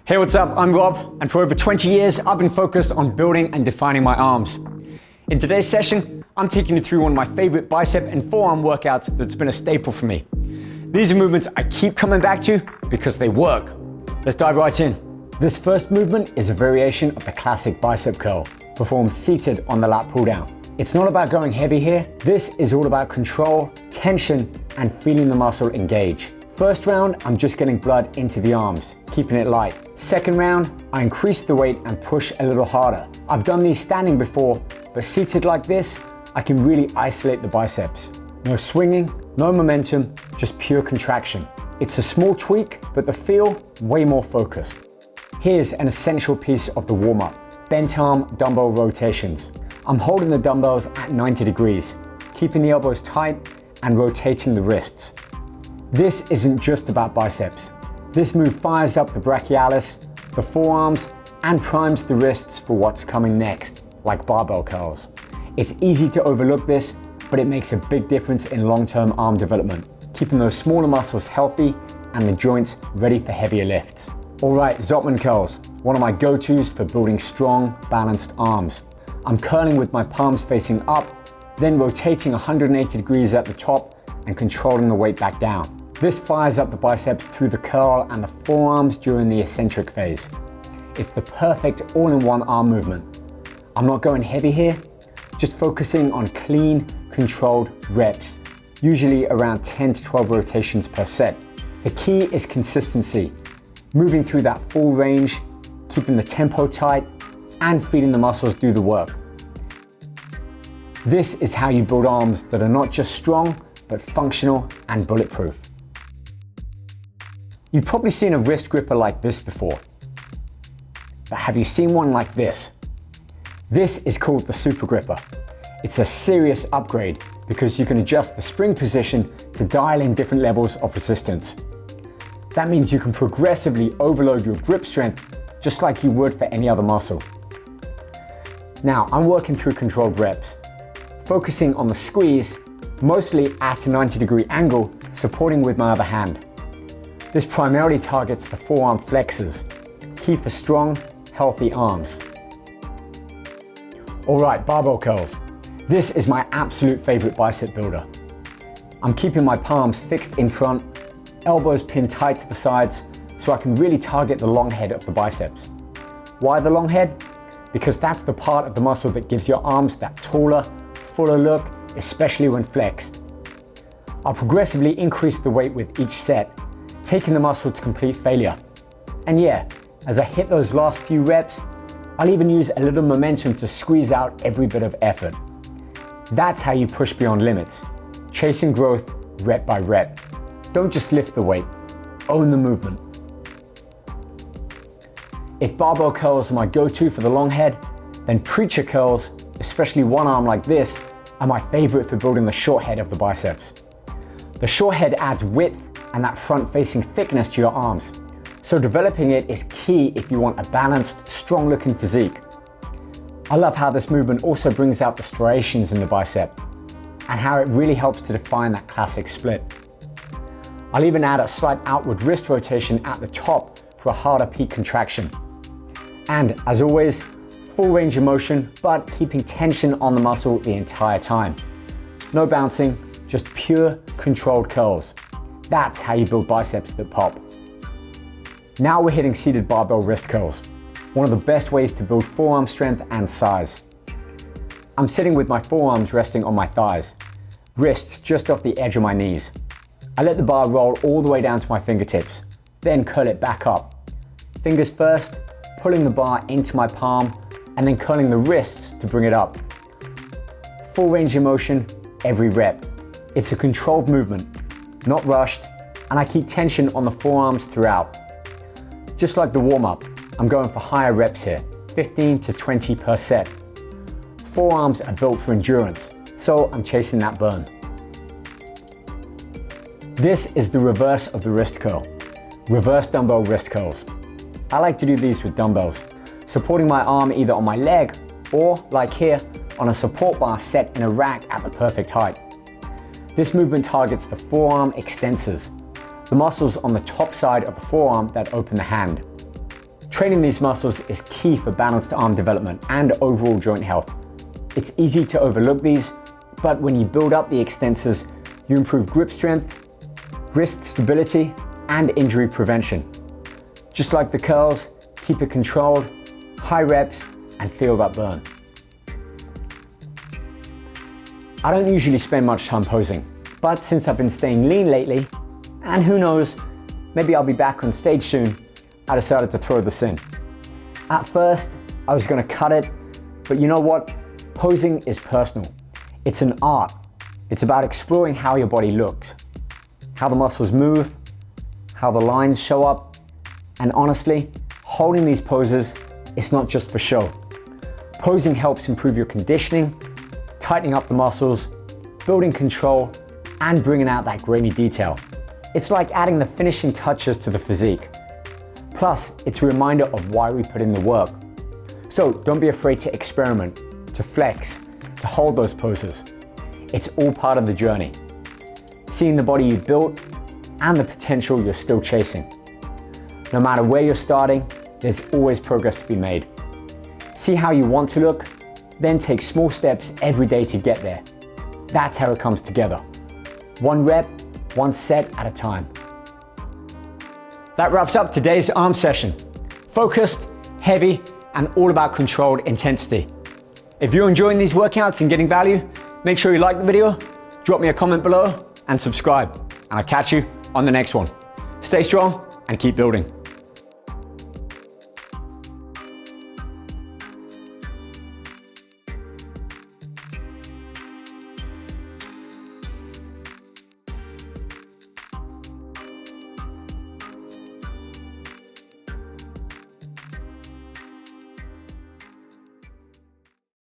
Hey, what's up? I'm Rob, and for over 20 years, I've been focused on building and defining my arms. In today's session, I'm taking you through one of my favorite bicep and forearm workouts that's been a staple for me. These are movements I keep coming back to because they work. Let's dive right in. This first movement is a variation of the classic bicep curl, performed seated on the lat pull down. It's not about going heavy here. This is all about control, tension, and feeling the muscle engage. First round, I'm just getting blood into the arms, keeping it light. Second round, I increase the weight and push a little harder. I've done these standing before, but seated like this, I can really isolate the biceps. No swinging, no momentum, just pure contraction. It's a small tweak, but the feel, way more focused. Here's an essential piece of the warm-up: bent arm dumbbell rotations. I'm holding the dumbbells at 90 degrees, keeping the elbows tight and rotating the wrists. This isn't just about biceps. This move fires up the brachialis, the forearms, and primes the wrists for what's coming next, like barbell curls. It's easy to overlook this, but it makes a big difference in long-term arm development, keeping those smaller muscles healthy and the joints ready for heavier lifts. All right, Zottman Curls, one of my go-tos for building strong, balanced arms. I'm curling with my palms facing up, then rotating 180 degrees at the top and controlling the weight back down. This fires up the biceps through the curl and the forearms during the eccentric phase. It's the perfect all-in-one arm movement. I'm not going heavy here, just focusing on clean, controlled reps, usually around 10 to 12 rotations per set. The key is consistency, moving through that full range, keeping the tempo tight, and feeling the muscles do the work. This is how you build arms that are not just strong, but functional and bulletproof. You've probably seen a wrist gripper like this before, but have you seen one like this? This is called the Super Gripper. It's a serious upgrade because you can adjust the spring position to dial in different levels of resistance. That means you can progressively overload your grip strength just like you would for any other muscle. Now, I'm working through controlled reps, focusing on the squeeze, mostly at a 90-degree angle, supporting with my other hand. This primarily targets the forearm flexors, key for strong, healthy arms. All right, barbell curls. This is my absolute favorite bicep builder. I'm keeping my palms fixed in front, elbows pinned tight to the sides, so I can really target the long head of the biceps. Why the long head? Because that's the part of the muscle that gives your arms that taller, fuller look, especially when flexed. I'll progressively increase the weight with each set, taking the muscle to complete failure. And yeah, as I hit those last few reps, I'll even use a little momentum to squeeze out every bit of effort. That's how you push beyond limits, chasing growth rep by rep. Don't just lift the weight, own the movement. If barbell curls are my go-to for the long head, then preacher curls, especially one arm like this, are my favorite for building the short head of the biceps. The short head adds width and that front-facing thickness to your arms, so developing it is key if you want a balanced, strong-looking physique. I love how this movement also brings out the striations in the bicep, and how it really helps to define that classic split. I'll even add a slight outward wrist rotation at the top for a harder peak contraction. And as always, full range of motion, but keeping tension on the muscle the entire time. No bouncing, just pure controlled curls. That's how you build biceps that pop. Now we're hitting seated barbell wrist curls, one of the best ways to build forearm strength and size. I'm sitting with my forearms resting on my thighs, wrists just off the edge of my knees. I let the bar roll all the way down to my fingertips, then curl it back up. Fingers first, pulling the bar into my palm, and then curling the wrists to bring it up. Full range of motion, every rep. It's a controlled movement, not rushed, and I keep tension on the forearms throughout. Just like the warm-up, I'm going for higher reps here, 15 to 20 per set. Forearms are built for endurance, so I'm chasing that burn. This is the reverse of the wrist curl, reverse dumbbell wrist curls. I like to do these with dumbbells, supporting my arm either on my leg or, like here, on a support bar set in a rack at the perfect height. This movement targets the forearm extensors, the muscles on the top side of the forearm that open the hand. Training these muscles is key for balanced arm development and overall joint health. It's easy to overlook these, but when you build up the extensors, you improve grip strength, wrist stability, and injury prevention. Just like the curls, keep it controlled, high reps, and feel that burn. I don't usually spend much time posing, but since I've been staying lean lately, and who knows, maybe I'll be back on stage soon, I decided to throw this in. At first, I was gonna cut it, but you know what? Posing is personal. It's an art. It's about exploring how your body looks, how the muscles move, how the lines show up, and honestly, holding these poses is not just for show. Posing helps improve your conditioning, tightening up the muscles, building control, and bringing out that grainy detail. It's like adding the finishing touches to the physique. Plus, it's a reminder of why we put in the work. So don't be afraid to experiment, to flex, to hold those poses. It's all part of the journey. Seeing the body you've built and the potential you're still chasing. No matter where you're starting, there's always progress to be made. See how you want to look, then take small steps every day to get there. That's how it comes together. One rep, one set at a time. That wraps up today's arm session. Focused, heavy, and all about controlled intensity. If you're enjoying these workouts and getting value, make sure you like the video, drop me a comment below, and subscribe. And I'll catch you on the next one. Stay strong and keep building.